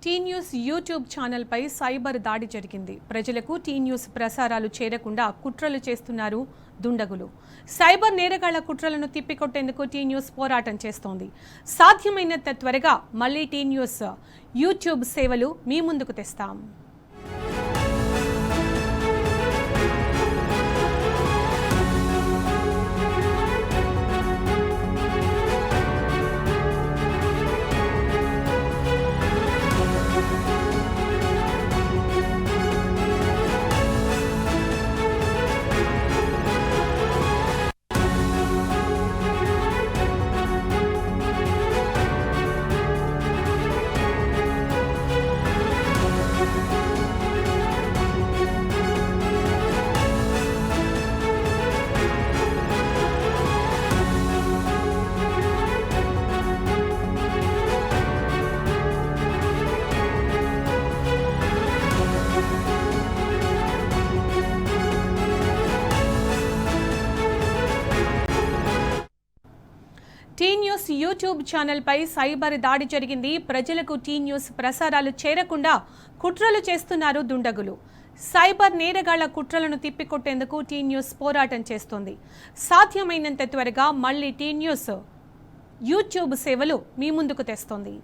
Tea news YouTube ఛానల్పై cyber దాడి జరిగింది. ప్రజలకు టీ న్యూస్ ప్రసారాలు చేరకుండా కుట్రలు చేస్తున్నారు దుండగులు. సైబర్ నేరగాళ్ల కుట్రలను తిప్పికొట్టేందుకు టీ న్యూస్ పోరాటం చేస్తోంది. సాధ్యమైనంత త్వరగా మళ్లీ టీ న్యూస్ యూట్యూబ్ సేవలు మీ ముందుకు తెస్తాం. టీ న్యూస్ యూట్యూబ్ ఛానల్పై సైబర్ దాడి జరిగింది. ప్రజలకు టీ న్యూస్ ప్రసారాలు చేరకుండా కుట్రలు చేస్తున్నారు దుండగులు. సైబర్ నేరగాళ్ల కుట్రలను తిప్పికొట్టేందుకు టీ న్యూస్ పోరాటం చేస్తోంది. సాధ్యమైనంత త్వరగా మళ్లీ టీ న్యూస్ యూట్యూబ్ సేవలు మీ ముందుకు తెస్తోంది.